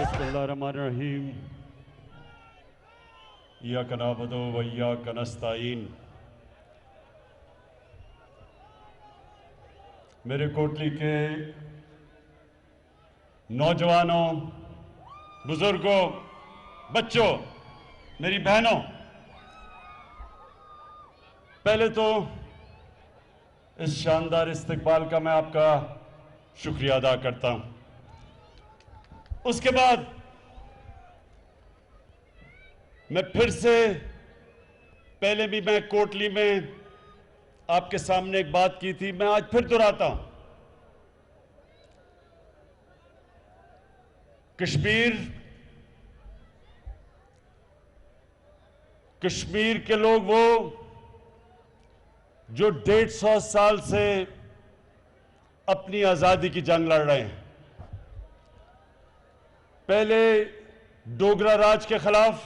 बिस्मिल्लाहिर्रहमानिर्रहीम। इय्याका नअबुदु व इय्याका नस्तईन। मेरे कोटली के नौजवानों, बुजुर्गों, बच्चों, मेरी बहनों, पहले तो इस शानदार इस्तकबाल का मैं आपका शुक्रिया अदा करता हूं। उसके बाद मैं फिर से, पहले भी मैं कोटली में आपके सामने एक बात की थी, मैं आज फिर दोहराता हूं। कश्मीर के लोग वो जो 150 साल से अपनी आजादी की जंग लड़ रहे हैं। पहले डोगरा राज के खिलाफ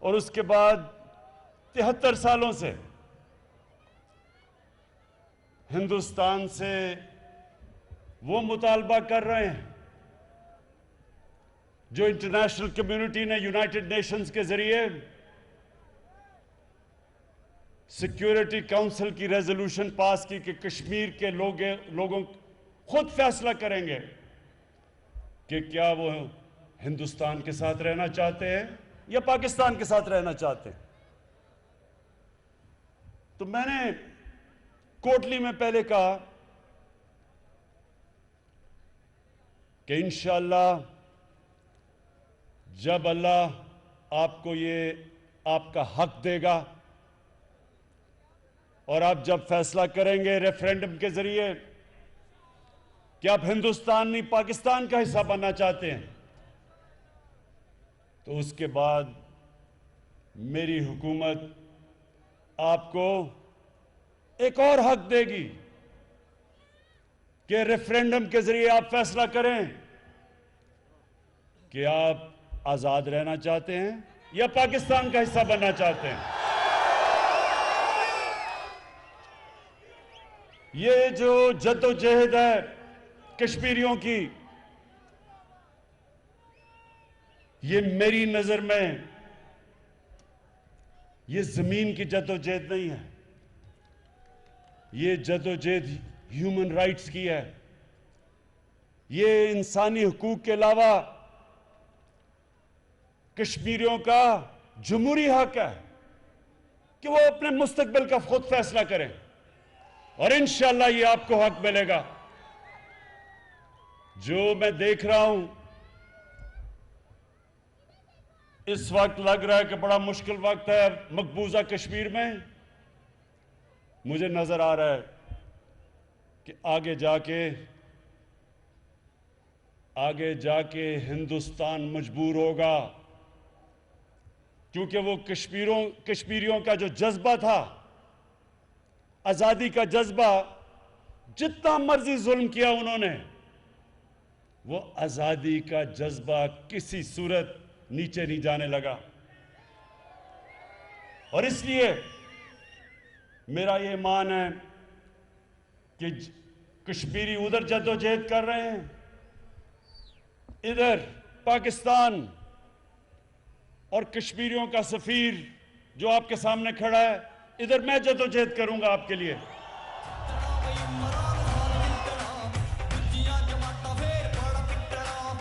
और उसके बाद 73 सालों से हिंदुस्तान से वो मुतालबा कर रहे हैं जो इंटरनेशनल कम्युनिटी ने यूनाइटेड नेशंस के जरिए सिक्योरिटी काउंसिल की रेजोल्यूशन पास की कि कश्मीर के लोगों खुद फैसला करेंगे कि क्या वो हिंदुस्तान के साथ रहना चाहते हैं या पाकिस्तान के साथ रहना चाहते हैं। तो मैंने कोटली में पहले कहा कि इंशाअल्लाह जब अल्लाह आपको ये आपका हक देगा और आप जब फैसला करेंगे रेफरेंडम के जरिए कि आप हिंदुस्तान नहीं पाकिस्तान का हिस्सा बनना चाहते हैं, तो उसके बाद मेरी हुकूमत आपको एक और हक देगी कि रेफरेंडम के जरिए आप फैसला करें कि आप आजाद रहना चाहते हैं या पाकिस्तान का हिस्सा बनना चाहते हैं। ये जो जद्दोजहद है कश्मीरियों की, ये मेरी नजर में ये जमीन की जद्दोजहद नहीं है, ये जद्दोजहद ह्यूमन राइट्स की है। ये इंसानी हुकूक के अलावा कश्मीरियों का जमहूरी हक है कि वो अपने मुस्तकबिल का खुद फैसला करें और इंशाअल्लाह ये आपको हक मिलेगा। जो मैं देख रहा हूं इस वक्त लग रहा है कि बड़ा मुश्किल वक्त है मकबूजा कश्मीर में। मुझे नजर आ रहा है कि आगे जाके हिंदुस्तान मजबूर होगा, क्योंकि वो कश्मीरियों का जो जज्बा था, आजादी का जज्बा, जितना मर्जी जुल्म किया उन्होंने, वो आजादी का जज्बा किसी सूरत नीचे नहीं जाने लगा। और इसलिए मेरा ये मान है कि कश्मीरी उधर जद्दोजहद कर रहे हैं, इधर पाकिस्तान और कश्मीरियों का सफीर जो आपके सामने खड़ा है, इधर मैं जद्दोजहद करूंगा आपके लिए।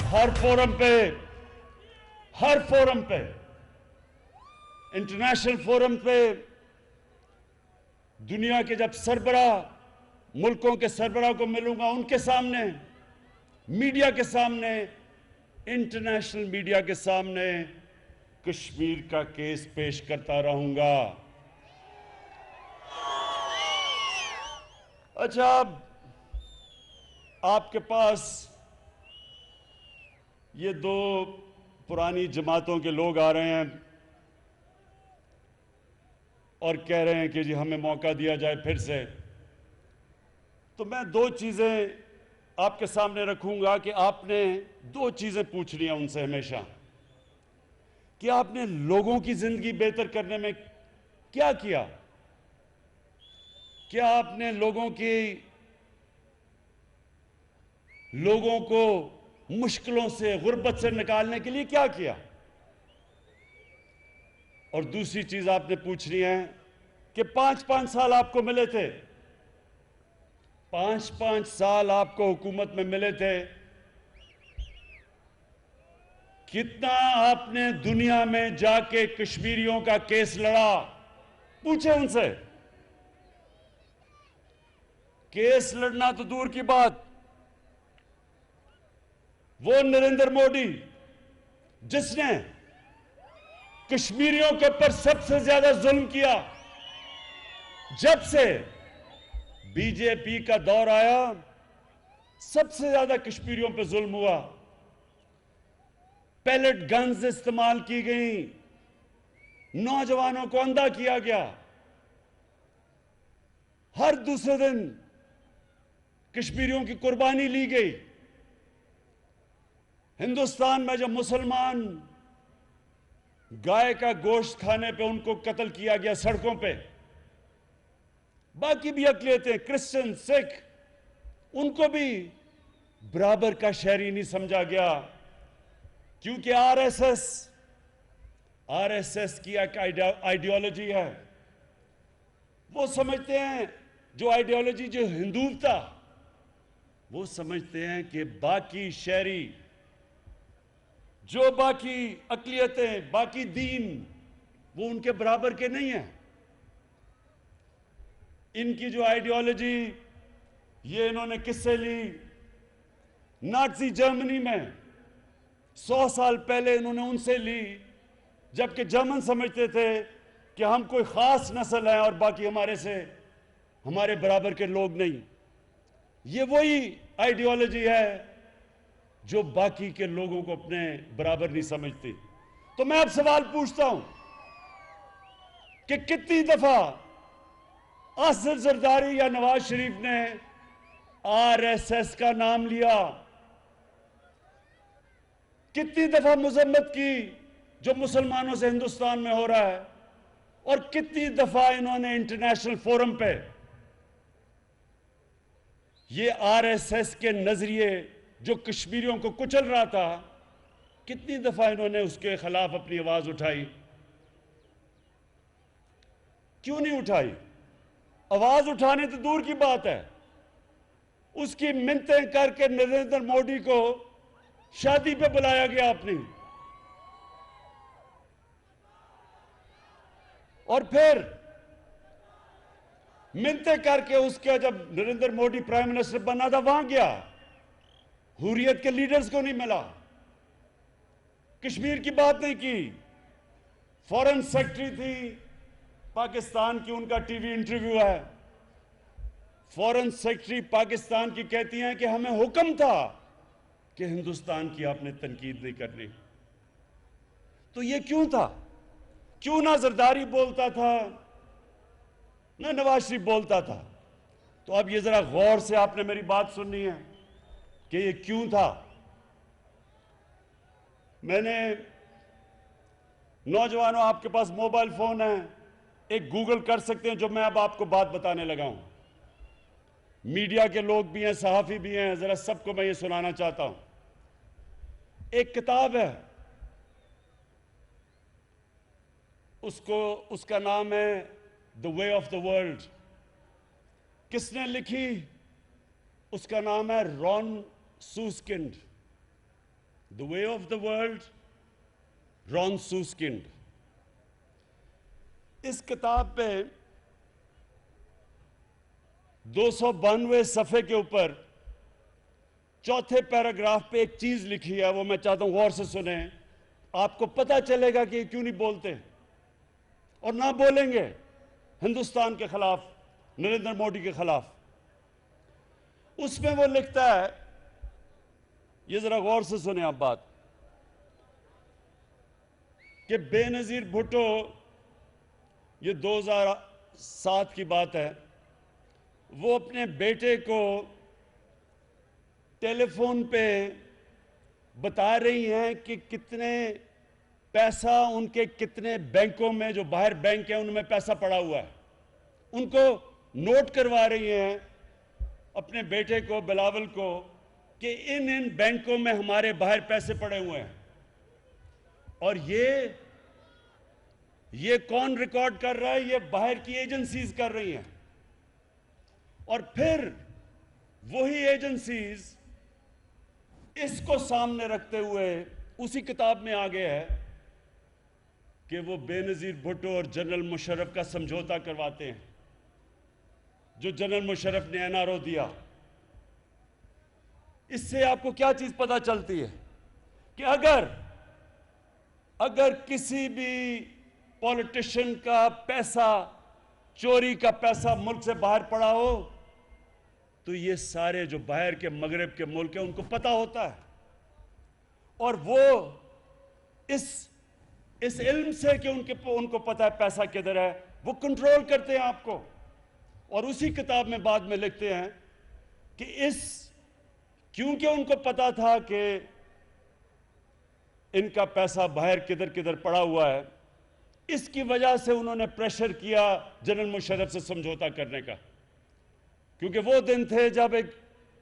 हर फोरम पे, इंटरनेशनल फोरम पे, दुनिया के जब मुल्कों के सरबराह को मिलूंगा, उनके सामने, मीडिया के सामने, इंटरनेशनल मीडिया के सामने कश्मीर का केस पेश करता रहूंगा। अच्छा, आपके पास ये दो पुरानी जमातों के लोग आ रहे हैं और कह रहे हैं कि जी हमें मौका दिया जाए फिर से। तो मैं दो चीजें आपके सामने रखूंगा कि आपने दो चीजें पूछनी है उनसे हमेशा, कि आपने लोगों की जिंदगी बेहतर करने में क्या किया, क्या आपने लोगों को मुश्किलों से, गुर्बत से निकालने के लिए क्या किया? और दूसरी चीज आपने पूछनी है कि 5-5 साल आपको मिले थे, 5-5 साल आपको हुकूमत में मिले थे, कितना आपने दुनिया में जाके कश्मीरियों का केस लड़ा? पूछे उनसे। केस लड़ना तो दूर की बात, वो नरेंद्र मोदी जिसने कश्मीरियों के ऊपर सबसे ज्यादा जुल्म किया, जब से बीजेपी का दौर आया सबसे ज्यादा कश्मीरियों पर जुल्म हुआ। पैलेट गन्स इस्तेमाल की गई, नौजवानों को अंधा किया गया, हर दूसरे दिन कश्मीरियों की कुर्बानी ली गई। हिंदुस्तान में जब मुसलमान गाय का गोश्त खाने पे उनको कत्ल किया गया सड़कों पे, बाकी भी अकलियतें, क्रिश्चियन, सिख, उनको भी बराबर का शहरी नहीं समझा गया, क्योंकि आरएसएस की एक आइडियोलॉजी है। वो समझते हैं, जो आइडियोलॉजी जो हिंदुत्व, वो समझते हैं कि बाकी शहरी, जो बाकी अकलियतें, बाकी दीन, वो उनके बराबर के नहीं हैं। इनकी जो आइडियोलॉजी, ये इन्होंने किससे ली? नाज़ी जर्मनी में 100 साल पहले इन्होंने उनसे ली, जबकि जर्मन समझते थे कि हम कोई खास नस्ल है और बाकी हमारे बराबर के लोग नहीं। ये वही आइडियोलॉजी है जो बाकी के लोगों को अपने बराबर नहीं समझती। तो मैं अब सवाल पूछता हूं कि कितनी दफा असद जरदारी या नवाज शरीफ ने आरएसएस का नाम लिया? कितनी दफा मजम्मत की जो मुसलमानों से हिंदुस्तान में हो रहा है? और कितनी दफा इन्होंने इंटरनेशनल फोरम पे ये आरएसएस के नजरिए जो कश्मीरियों को कुचल रहा था, कितनी दफा इन्होंने उसके खिलाफ अपनी आवाज उठाई? क्यों नहीं उठाई? आवाज उठाने तो दूर की बात है, उसकी मिन्नतें करके नरेंद्र मोदी को शादी पे बुलाया गया आपने, और फिर मिन्नतें करके उसके जब नरेंद्र मोदी प्राइम मिनिस्टर बना था वहां गया, हुर्रियत के लीडर्स को नहीं मिला, कश्मीर की बात नहीं की। फॉरेन सेक्रेटरी थी पाकिस्तान की, उनका टीवी इंटरव्यू है, फॉरेन सेक्रेटरी पाकिस्तान की कहती हैं कि हमें हुक्म था कि हिंदुस्तान की आपने तनकीद नहीं करनी। तो ये क्यों था? क्यों ना जरदारी बोलता था, ना नवाज शरीफ बोलता था? तो अब ये जरा गौर से आपने मेरी बात सुननी है कि ये क्यों था। मैंने, नौजवानों, आपके पास मोबाइल फोन है, एक गूगल कर सकते हैं जो मैं अब आपको बात बताने लगा हूं। मीडिया के लोग भी हैं, सहाफी भी हैं, जरा सबको मैं ये सुनाना चाहता हूं। एक किताब है, उसका नाम है the way of the world. किसने लिखी? उसका नाम है Ron Suskind. The way of the world, Ron Suskind. इस किताब पे 292 सफ़े के ऊपर चौथे पैराग्राफ पे एक चीज लिखी है, वो मैं चाहता हूं गौर से सुने। आपको पता चलेगा कि क्यों नहीं बोलते और ना बोलेंगे हिंदुस्तान के खिलाफ, नरेंद्र मोदी के खिलाफ। उसमें वो लिखता है, ये जरा गौर से सुने आप बात, कि बेनजीर भुट्टो, ये 2007 की बात है, वो अपने बेटे को टेलीफोन पे बता रही हैं कि कितने पैसा उनके कितने बैंकों में, जो बाहर बैंक हैं उनमें पैसा पड़ा हुआ है, उनको नोट करवा रही हैं अपने बेटे को, बिलावल को, कि इन बैंकों में हमारे बाहर पैसे पड़े हुए हैं, और ये कौन रिकॉर्ड कर रहा है? ये बाहर की एजेंसीज कर रही हैं। और फिर वही एजेंसीज इसको सामने रखते हुए उसी किताब में आ गया है कि वो बेनजीर भुट्टो और जनरल मुशर्रफ का समझौता करवाते हैं, जो जनरल मुशर्रफ ने एनआरओ दिया। इससे आपको क्या चीज पता चलती है कि अगर किसी भी पॉलिटिशियन का पैसा, चोरी का पैसा मुल्क से बाहर पड़ा हो, तो ये सारे जो बाहर के मगरब के मुल्क हैं उनको पता होता है, और वो इस इल्म से कि उनको पता है पैसा किधर है, वो कंट्रोल करते हैं आपको। और उसी किताब में बाद में लिखते हैं कि क्योंकि उनको पता था कि इनका पैसा बाहर किधर किधर पड़ा हुआ है, इसकी वजह से उन्होंने प्रेशर किया जनरल मुशर्रफ से समझौता करने का। क्योंकि वो दिन थे जब एक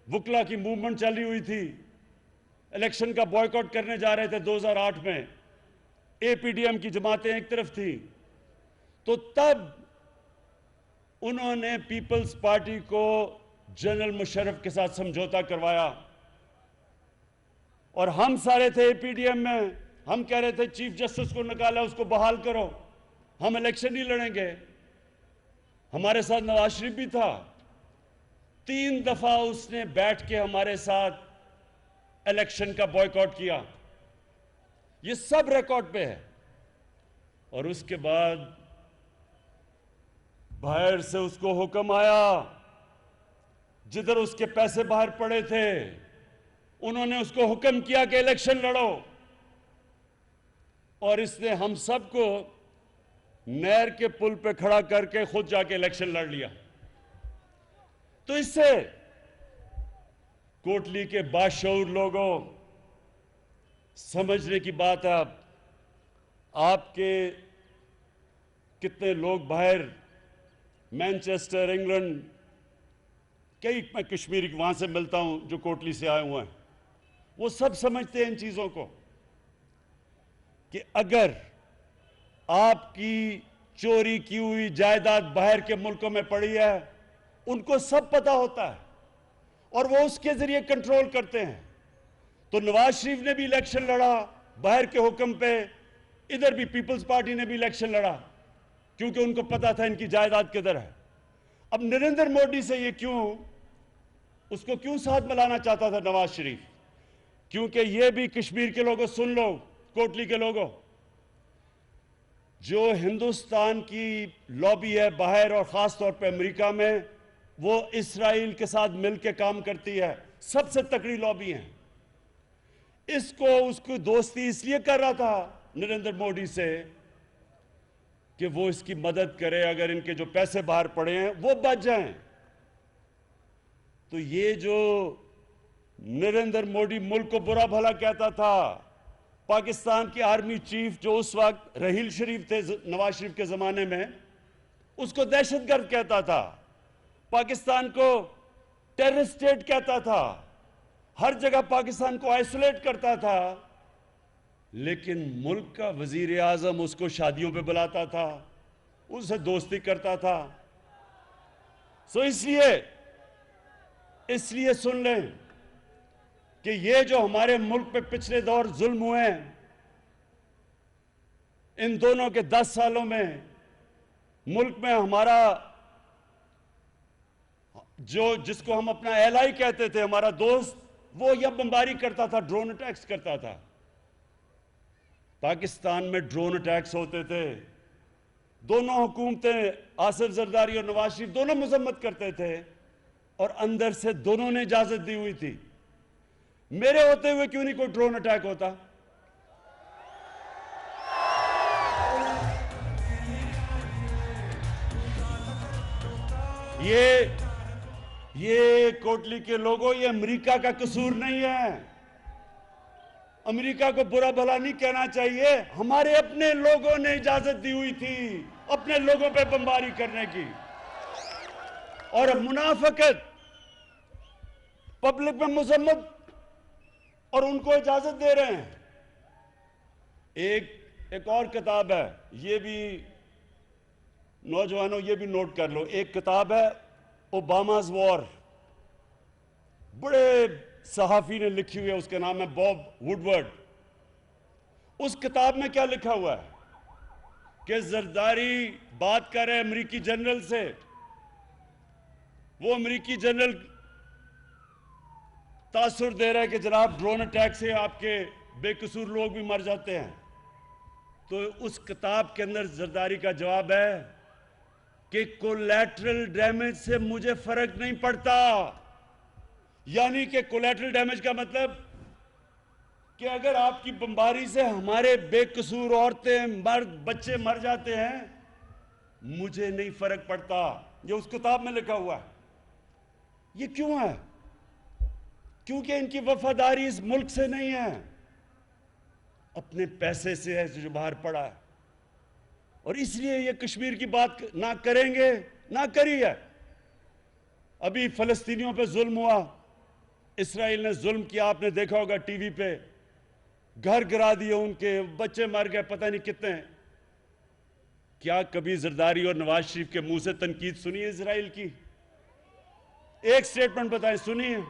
वुकला की मूवमेंट चली हुई थी, इलेक्शन का बॉयकॉट करने जा रहे थे 2008 में, एपीडीएम की जमातें एक तरफ थी, तो तब उन्होंने पीपल्स पार्टी को जनरल मुशर्रफ के साथ समझौता करवाया। और हम सारे थे एपीडीएम में, हम कह रहे थे चीफ जस्टिस को निकाला, उसको बहाल करो, हम इलेक्शन नहीं लड़ेंगे। हमारे साथ नवाज शरीफ भी था, 3 दफा उसने बैठ के हमारे साथ इलेक्शन का बॉयकॉट किया। ये सब रिकॉर्ड पे है। और उसके बाद बाहर से उसको हुक्म आया, जिधर उसके पैसे बाहर पड़े थे उन्होंने उसको हुक्म किया कि इलेक्शन लड़ो, और इसने हम सबको नहर के पुल पे खड़ा करके खुद जाके इलेक्शन लड़ लिया। तो इससे कोटली के बाशऊर लोगों, समझने की बात है। आपके कितने लोग बाहर मैनचेस्टर, इंग्लैंड, कई, मैं कश्मीरी वहां से मिलता हूं जो कोटली से आए हुए हैं, वो सब समझते हैं इन चीजों को कि अगर आपकी चोरी की हुई जायदाद बाहर के मुल्कों में पड़ी है, उनको सब पता होता है और वो उसके जरिए कंट्रोल करते हैं। तो नवाज शरीफ ने भी इलेक्शन लड़ा बाहर के हुक्म पे, इधर भी पीपल्स पार्टी ने भी इलेक्शन लड़ा, क्योंकि उनको पता था इनकी जायदाद किधर है। अब नरेंद्र मोदी से ये उसको क्यों साथ मिलाना चाहता था नवाज शरीफ? क्योंकि ये भी कश्मीर के लोगों सुन लो, कोटली के लोगों, जो हिंदुस्तान की लॉबी है बाहर और खास तौर पे अमेरिका में, वो इस्राइल के साथ मिलकर काम करती है, सबसे तकड़ी लॉबी है। उसको दोस्ती इसलिए कर रहा था नरेंद्र मोदी से कि वो इसकी मदद करे, अगर इनके जो पैसे बाहर पड़े हैं वो बच जाएं। तो ये जो नरेंद्र मोदी मुल्क को बुरा भला कहता था, पाकिस्तान की आर्मी चीफ जो उस वक्त रहील शरीफ थे नवाज शरीफ के जमाने में, उसको दहशतगर्द कहता था, पाकिस्तान को टेररिस्ट स्टेट कहता था, हर जगह पाकिस्तान को आइसोलेट करता था। लेकिन मुल्क का वजीर आजम उसको शादियों पे बुलाता था, उससे दोस्ती करता था। सो इसलिए सुन लें कि ये जो हमारे मुल्क पे पिछले दौर जुल्म हुए हैं, इन दोनों के 10 सालों में मुल्क में हमारा जिसको हम अपना एलाई कहते थे, हमारा दोस्त, वो यह बमबारी करता था, ड्रोन अटैक्स करता था। पाकिस्तान में ड्रोन अटैक्स होते थे, दोनों हुकूमतें, आसिफ जरदारी और नवाज शरीफ, दोनों मजम्मत करते थे और अंदर से दोनों ने इजाजत दी हुई थी। मेरे होते हुए क्यों नहीं कोई ड्रोन अटैक होता? ये कोटली के लोगों, ये अमेरिका का कसूर नहीं है। अमेरिका को बुरा भला नहीं कहना चाहिए, हमारे अपने लोगों ने इजाजत दी हुई थी अपने लोगों पे बमबारी करने की। और मुनाफिकत, पब्लिक में मजम्मत और उनको इजाजत दे रहे हैं। एक और किताब है, ये भी नौजवानों ये भी नोट कर लो, एक किताब है ओबामा's वॉर, बड़े सहाफी ने लिखी हुई है, उसका नाम है बॉब वुडवर्ड। उस किताब में क्या लिखा हुआ है कि जरदारी बात कर रहे अमेरिकी जनरल से, वो अमेरिकी जनरल तासुर दे रहा है कि जनाब ड्रोन अटैक से आपके बेकसूर लोग भी मर जाते हैं। तो उस किताब के अंदर जरदारी का जवाब है कि कोलैटरल डैमेज से मुझे फर्क नहीं पड़ता। यानी कि कोलैटरल डैमेज का मतलब कि अगर आपकी बमबारी से हमारे बेकसूर औरतें, मर्द, बच्चे मर जाते हैं, मुझे नहीं फर्क पड़ता। ये उस किताब में लिखा हुआ है। ये क्यों है? क्योंकि इनकी वफादारी इस मुल्क से नहीं है, अपने पैसे से है जो बाहर पड़ा है, और इसलिए ये कश्मीर की बात ना करेंगे, ना करी है। अभी फलस्तीनियों पे जुल्म हुआ, इसराइल ने जुल्म किया, आपने देखा होगा टीवी पे, घर गिरा दिए उनके, बच्चे मर गए, पता नहीं कितने। क्या कभी जरदारी और नवाज शरीफ के मुंह से तनकीद सुनी है इसराइल की? एक स्टेटमेंट बताएं, सुनी है?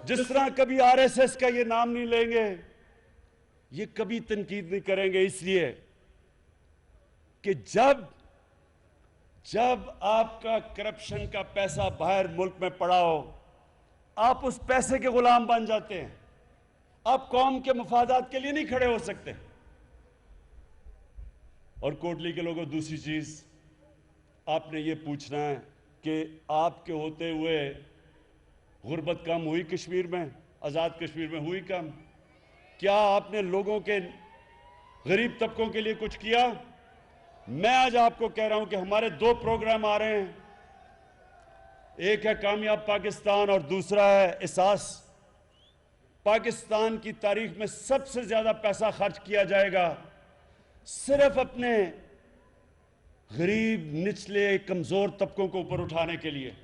जिस तरह कभी आरएसएस का ये नाम नहीं लेंगे, ये कभी तनकीद नहीं करेंगे, इसलिए कि जब आपका करप्शन का पैसा बाहर मुल्क में पड़ा हो, आप उस पैसे के गुलाम बन जाते हैं। आप कौम के मफादात के लिए नहीं खड़े हो सकते। और कोटली के लोगों, दूसरी चीज आपने ये पूछना है कि आपके होते हुए गुर्बत कम हुई कश्मीर में, आज़ाद कश्मीर में हुई कम? क्या आपने लोगों के, गरीब तबकों के लिए कुछ किया? मैं आज आपको कह रहा हूं कि हमारे 2 प्रोग्राम आ रहे हैं, एक है कामयाब पाकिस्तान और दूसरा है एहसास। पाकिस्तान की तारीख में सबसे ज्यादा पैसा खर्च किया जाएगा सिर्फ अपने गरीब, निचले, कमजोर तबकों को ऊपर उठाने के लिए।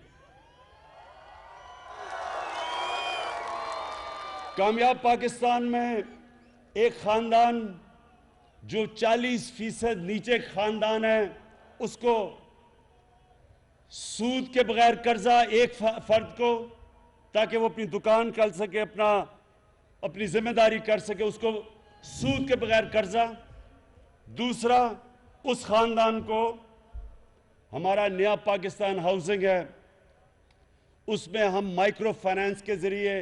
कामयाब पाकिस्तान में एक खानदान जो 40% नीचे खानदान है, उसको सूद के बगैर कर्जा, एक फर्द को, ताकि वो अपनी दुकान कर सके, अपनी जिम्मेदारी कर सके, उसको सूद के बगैर कर्जा। दूसरा, उस खानदान को हमारा नया पाकिस्तान हाउसिंग है, उसमें हम माइक्रो फाइनेंस के जरिए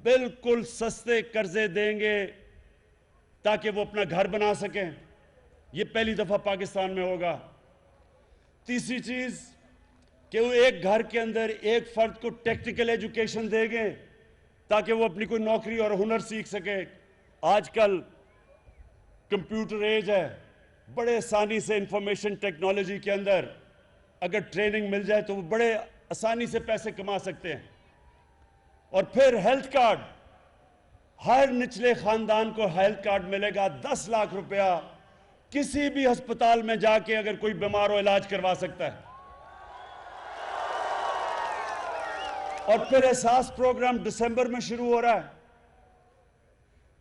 बिल्कुल सस्ते कर्जे देंगे ताकि वो अपना घर बना सकें। ये पहली दफा पाकिस्तान में होगा। तीसरी चीज कि वो एक घर के अंदर एक फर्द को टेक्निकल एजुकेशन देंगे ताकि वो अपनी कोई नौकरी और हुनर सीख सके। आजकल कंप्यूटर एज है, बड़े आसानी से इंफॉर्मेशन टेक्नोलॉजी के अंदर अगर ट्रेनिंग मिल जाए तो वो बड़े आसानी से पैसे कमा सकते हैं। और फिर हेल्थ कार्ड, हर निचले खानदान को हेल्थ कार्ड मिलेगा, 10 लाख रुपया किसी भी अस्पताल में जाके अगर कोई बीमार हो इलाज करवा सकता है। और फिर एहसास प्रोग्राम दिसंबर में शुरू हो रहा है।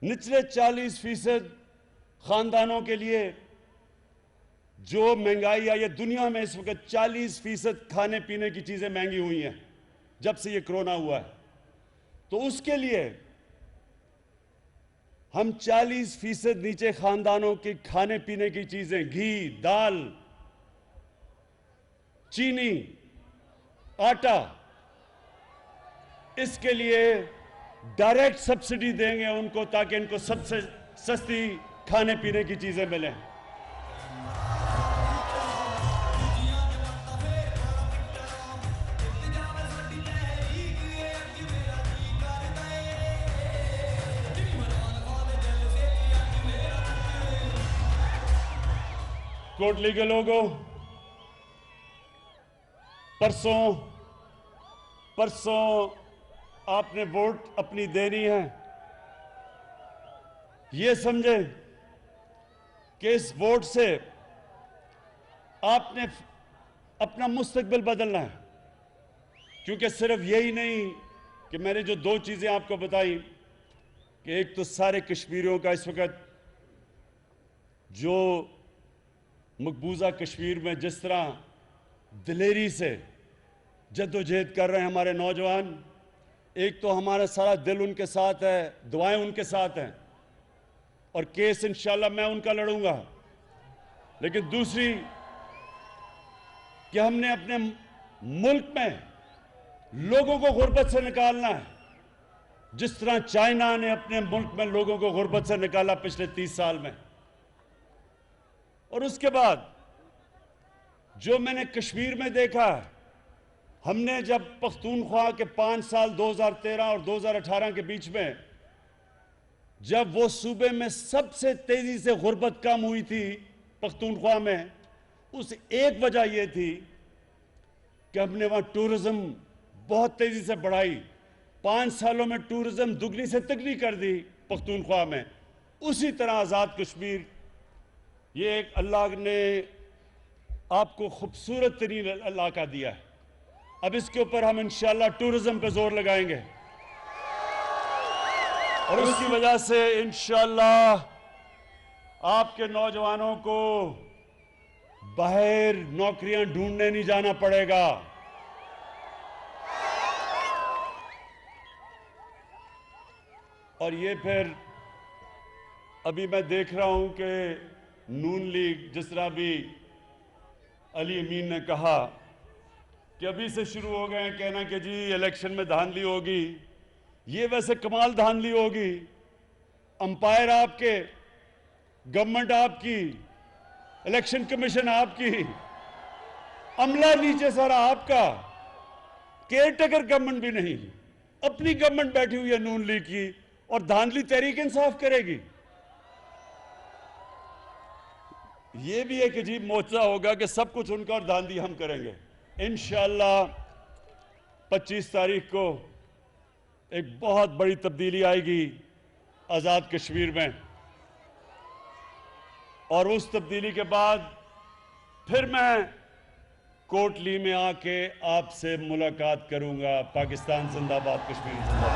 निचले 40% खानदानों के लिए जो महंगाई आई है दुनिया में, इस वक्त 40% खाने पीने की चीजें महंगी हुई हैं जब से ये कोरोना हुआ है। तो उसके लिए हम 40% नीचे खानदानों के खाने पीने की चीजें, घी, दाल, चीनी, आटा, इसके लिए डायरेक्ट सब्सिडी देंगे उनको ताकि इनको सबसे सस्ती खाने पीने की चीजें मिलें। कोटली के लोगों, परसों आपने वोट अपनी देनी है, ये समझे कि इस वोट से आपने अपना मुस्तकबिल बदलना है। क्योंकि सिर्फ यही नहीं कि मैंने जो दो चीज़ें आपको बताई कि एक तो सारे कश्मीरियों का इस वक्त जो मकबूजा कश्मीर में जिस तरह दिलेरी से जद्दोजहद कर रहे हैं हमारे नौजवान, एक तो हमारा सारा दिल उनके साथ है, दुआएं उनके साथ हैं और केस इंशाल्लाह मैं उनका लड़ूंगा। लेकिन दूसरी कि हमने अपने मुल्क में लोगों को गुर्बत से निकालना है, जिस तरह चाइना ने अपने मुल्क में लोगों को गुर्बत से निकाला पिछले 30 साल में। और उसके बाद जो मैंने कश्मीर में देखा है, हमने जब पख्तूनख्वा के 5 साल 2013 और 2018 के बीच में जब वो सूबे में सबसे तेजी से गुर्बत कम हुई थी पख्तूनख्वा में, उस एक वजह यह थी कि हमने वहां टूरिज्म बहुत तेजी से बढ़ाई। 5 सालों में टूरिज्म दुगनी से तिगनी कर दी पख्तूनख्वा में। उसी तरह आज़ाद कश्मीर, ये एक अल्लाह ने आपको खूबसूरत तरीन इलाका दिया है। अब इसके ऊपर हम इंशाल्लाह टूरिज्म पे जोर लगाएंगे और उसकी वजह से इंशाल्लाह आपके नौजवानों को बाहर नौकरियां ढूंढने नहीं जाना पड़ेगा। और ये फिर अभी मैं देख रहा हूं कि नून लीग, जिस तरह भी अली अमीन ने कहा कि अभी से शुरू हो गए हैं कहना कि जी इलेक्शन में धांधली होगी। ये वैसे कमाल धांधली होगी। अंपायर आपके, गवर्नमेंट आपकी, इलेक्शन कमीशन आपकी, अमला नीचे सारा आपका, केयरटेकर गवर्नमेंट भी नहीं, अपनी गवर्नमेंट बैठी हुई है नून लीग की, और धांधली तहरीक इंसाफ करेगी। ये भी एक अजीब मोर्चा होगा कि सब कुछ उनका और धांधली हम करेंगे। इंशाअल्लाह 25 तारीख को एक बहुत बड़ी तब्दीली आएगी आज़ाद कश्मीर में, और उस तब्दीली के बाद फिर मैं कोटली में आके आपसे मुलाकात करूंगा। पाकिस्तान जिंदाबाद, कश्मीर जिंदाबाद।